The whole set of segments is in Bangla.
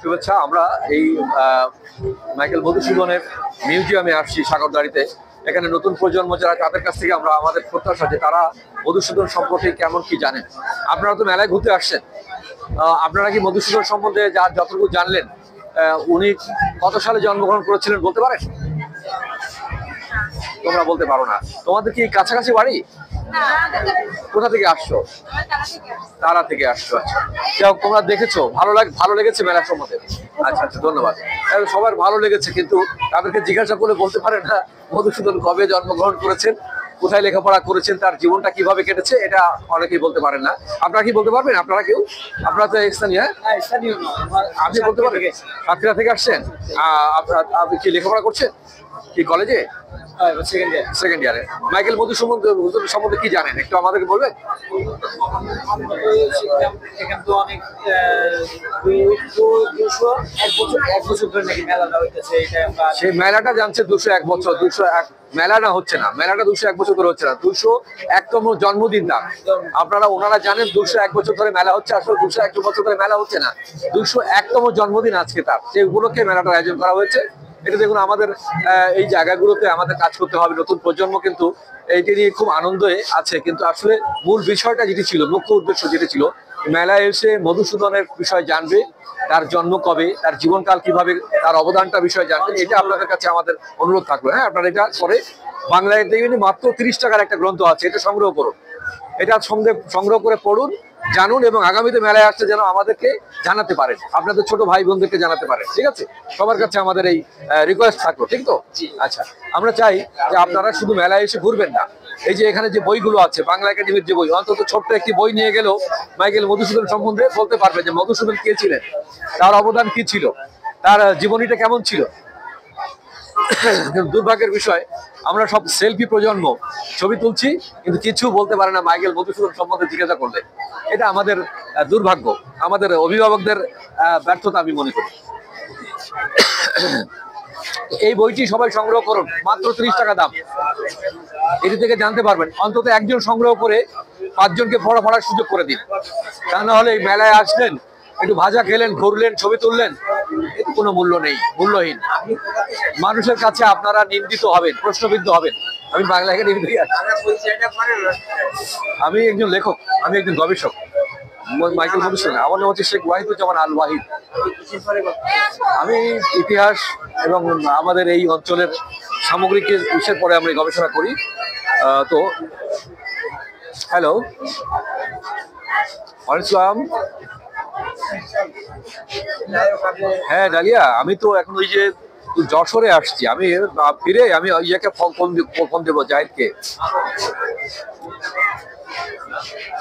শুভেচ্ছা। আমরা এই মাইকেল মধুসূদনের মিউজিয়ামে আসছি সাগরদাড়িতে। এখানে নতুন প্রজন্ম যারা, তাদের কাছ থেকে আমরা আমাদের প্রত্যাশা যে তারা মধুসূদন সম্পর্কে কেমন কি জানেন। আপনারা তো মেলায় ঘুরতে আসছেন, আপনারা কি মধুসূদন সম্বন্ধে যতটুকু জানলেন, উনি কত সালে জন্মগ্রহণ করেছিলেন বলতে পারেন? তোমরা বলতে পারো না। তোমাদের কি কাছাকাছি বাড়ি? কোথা থেকে আসছো? তারা থেকে আসছো। আচ্ছা, তোমরা দেখেছো, ভালো লেগেছে মেলা সম্বন্ধে? আচ্ছা আচ্ছা, ধন্যবাদ। সবার ভালো লেগেছে, কিন্তু তাদেরকে জিজ্ঞাসা করলে বলতে পারে না মধুসূদন কবে জন্মগ্রহণ করেছেন, কোথায় লেখাপড়া করেছেন, তার জীবনটা কিভাবে কেটেছে, এটা অনেকেই বলতে পারেন না। আপনারা কি বলতে পারবেন? আপনারা কেউ? আপনারা তো স্থানীয়? আপনি বলতে পারবেন? সাতক্ষীরা থেকে আসছেন? আপনি কি লেখাপড়া করছেন? কি কলেজে? সেকেন্ড ইয়ারে। মাইকেল মধুসূদন সম্বন্ধে কি জানেন একটু আমাদেরকে বলবেন? সেই মেলাটা জানছে 201 বছর। 201 মেলা না হচ্ছে না, মেলাটা 201 বছর ধরে হচ্ছে না, 201তম জন্মদিন তার। আপনারা ওনারা জানেন 201 বছর ধরে মেলা হচ্ছে, আসলে 201 বছর ধরে মেলা হচ্ছে না, 201তম জন্মদিন আজকে তার। সেই উপলক্ষে মেলাটার আয়োজন করা হয়েছে। এটা দেখুন, আমাদের এই জায়গাগুলোতে আমাদের কাজ করতে হবে। নতুন প্রজন্ম কিন্তু এইটি নিয়ে খুব আনন্দে আছে, কিন্তু আসলে মূল বিষয়টা যেটি ছিল, মুখ্য উদ্দেশ্য যেটি ছিল, মেলায় এসে মধুসূদনের বিষয় জানবে, তার জন্ম কবে, তার জীবনকাল কিভাবে, তার অবদানটা বিষয়ে জানবেন। এটা আপনাদের কাছে আমাদের অনুরোধ থাকলো। হ্যাঁ, আপনারা এটা করে বাংলায় দেখবেন মাত্র 30 টাকার একটা গ্রন্থ আছে, এটা সংগ্রহ করুন, এটা সংগ্রহ করে পড়ুন, জানুন, এবং আগামীতে মেলায় আসতে যেন আমাদেরকে জানাতে পারেন, আপনাদের ছোট ভাই বোনদেরকে জানাতে পারেন। ঠিক আছে, সবার কাছে আমাদের এই রিকোয়েস্ট থাকলো, ঠিক তো? আচ্ছা, আমরা চাই যে আপনারা শুধু মেলায় এসে ঘুরবেন না, এই যে এখানে যে বইগুলো আছে, বাংলা একাডেমির যে বই, অন্তত ছোট্ট একটি বই নিয়ে গেলেও মাইকেল মধুসূদন সম্বন্ধে বলতে পারবে যে মধুসূদন কে ছিলেন, তার অবদান কি ছিল, তার জীবনীটা কেমন ছিল। দুর্ভাগ্যের বিষয়, আমরা সব সেলফি প্রজন্ম, ছবি তুলছি, কিন্তু কিছু বলতে পারে না মাইকেল মধুসূদন সম্বন্ধে জিজ্ঞাসা করলে। এটা আমাদের দুর্ভাগ্য, আমাদের অভিভাবকদের ব্যর্থতা আমি মনে করি। এই বইটি সবাই সংগ্রহ করুন, মাত্র 30 টাকা দাম। এটি থেকে জানতে পারবেন, অন্তত একজন সংগ্রহ করে 5 জনকে পড়ার সুযোগ করে দিন। তা না হলে এই মেলায় আসলেন, একটু ভাজা খেলেন, ঘুরলেন, ছবি তুললেন, এর কোনো মূল্য নেই, মূল্যহীন। মানুষের কাছে আপনারা নিন্দিত হবেন, প্রশ্নবিদ্ধ হবেন। আমি বাংলা একাডেমি থেকে আসছি, আমি একজন লেখক, আমি একজন গবেষক। মাইকেল মধুসূদন, আমার নাম হচ্ছে শেখ ওয়াহিদুজ্জামান আল ওয়াহিদ। আমি ইতিহাস এবং আমাদের এই অঞ্চলের সামগ্রিক বিষয়ের পরে আমরা গবেষণা করি। তো হ্যালো, ওয়ালাইকুম। হ্যাঁ ডালিয়া, আমি তো এখন ওই যে যশোরে আসছি, আমি ফিরে আমি ইয়াকে ফোন দেবো, জাহিদকে।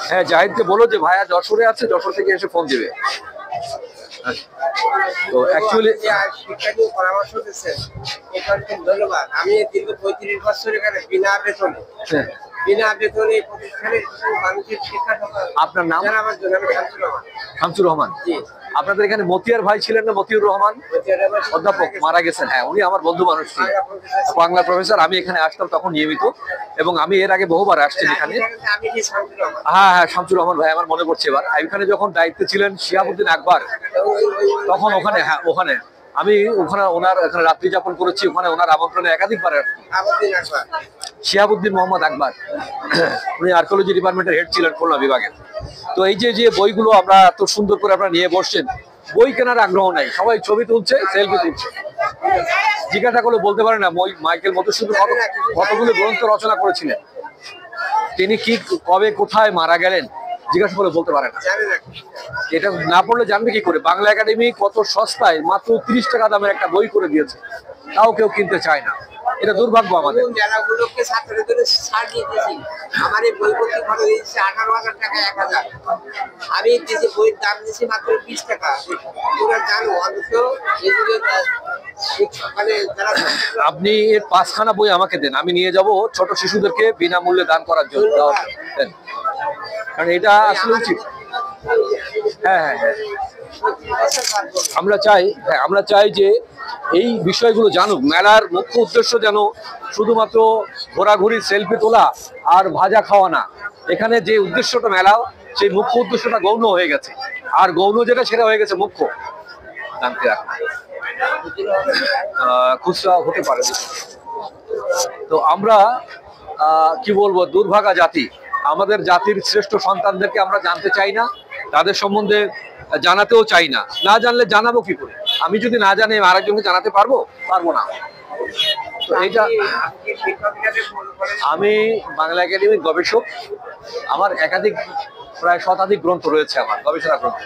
হ্যাঁ, জাহিদকে বলো যে ভাইয়া যশোরে আছে, যশোর থেকে এসে ফোন দেবে। তো অ্যাকচুয়ালি পরামর্শ দিচ্ছেন, এটার খুব ধন্যবাদ। আমি দীর্ঘ 35 বছর এখানে বিনা বেতনে প্রতিষ্ঠানের মানুষের শিক্ষা। আপনার নাম? আমার জন্য আমি শামসুর রহমান। আপনাদের এখানে মতিয়ার ভাই ছিলেন না, মতিউর রহমান অধ্যাপক, মারা গেছেন। হ্যাঁ, উনি আমার বন্ধু মানুষ ছিলেন, বাংলা প্রফেসর। আমি এখানে আসতাম তখন নিয়মিত, এবং আমি এর আগে বহুবার আসছি এখানে। হ্যাঁ হ্যাঁ, শামসুর রহমান ভাই, আমার মনে পড়ছে এবার। এখানে যখন দায়িত্বে ছিলেন শিহাবুদ্দিন আকবর, তখন ওখানে, হ্যাঁ ওখানে আমি ওনার এখানে রাত্রি যাপন করেছি, ওখানে ওনার আমন্ত্রণে একাধিকবার। শিহাবুদ্দিন মোহাম্মদ আকবর, উনি আর্কিওলজি ডিপার্টমেন্টের হেড ছিলেন খুলনা বিভাগের। তো এই যে বইগুলো আমরা এত সুন্দর করে আপনারা নিয়ে বসছেন, বই কেনার আগ্রহ নাই, সবাই ছবি তুলছে, সেলফি তুলছে। জিজ্ঞাসা করলে বলতে পারে না মাইকেল মধুসূদন কতগুলো গ্রন্থ রচনা করেছিলেন, তিনি কি কবে কোথায় মারা গেলেন, জিজ্ঞাসা করে বলতে পারে না। এটা না পড়লে জানবে কি করে? বাংলা একাডেমি কত সস্তায় মাত্র 30 টাকা দামের একটা বই করে দিয়েছে, তাও কেউ কিনতে চায় না। এটা দুর্ভাগ্য আমাদের। মেলাগুলোকে ছাত্রদের ছাড় দিয়েছি। আমার এই বই প্রতি খরচ দিয়েছে 18,000 টাকা, 1000। আমি দিয়েছি বইয়ের দাম দিয়েছি মাত্র 20 টাকা। তোরা জানো, অন্তত মানে আপনি এর 5খানা বই আমাকে দেন, আমি নিয়ে যাব ছোট শিশুদেরকে বিনামূল্যে দান করার জন্য। কারণ এটা আসলে উচিত। হ্যাঁ হ্যাঁ হ্যাঁ, আমরা চাই যে এই বিষয়গুলো জানুক। মেলার মুখ্য উদ্দেশ্য যেন শুধুমাত্র ঘোরাঘুরি, সেলফি তোলা আর ভাজা খাওয়া না। এখানে যে উদ্দেশ্যটা মেলা, সেই মুখ্য উদ্দেশ্যটা গৌণ হয়ে গেছে, আর গৌণ যেটা সেটা হয়ে গেছে মুখ্য। জানতে রাখা। খুচরা হতে পারে। তো আমরা কি বলবো, দুর্ভাগা জাতি। আমাদের জাতির শ্রেষ্ঠ সন্তানদেরকে আমরা জানতে চাই না, তাদের সম্বন্ধে জানাতেও চাই না। না জানলে জানাবো কি করে? আমি যদি না জানি আরেকজনকে জানাতে পারবো না। তো এইটা, আমি বাংলা একাডেমির গবেষক। আমার একাধিক প্রায় শতাধিক গ্রন্থ রয়েছে, আমার গবেষণা গ্রন্থ।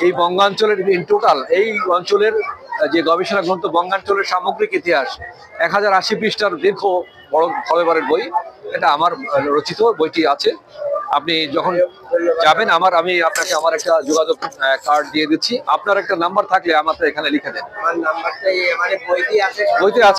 এই বঙ্গাঞ্চলের ইন টোটাল এই অঞ্চলের যে গবেষণা গ্রন্থ, বঙ্গাঞ্চলের সামগ্রিক ইতিহাস 1080 পৃষ্ঠার দীর্ঘ বড় ফলেবারের বই, এটা আমার রচিত বইটি আছে। আপনি যখন যাবেন আমি আপনাকে আমার একটা যোগাযোগ কার্ড দিয়ে দিচ্ছি। আপনার একটা নাম্বার থাকলে আমাকে এখানে লিখে দেন। আমার নাম্বারটা বইতে আছে। বইতে আছে।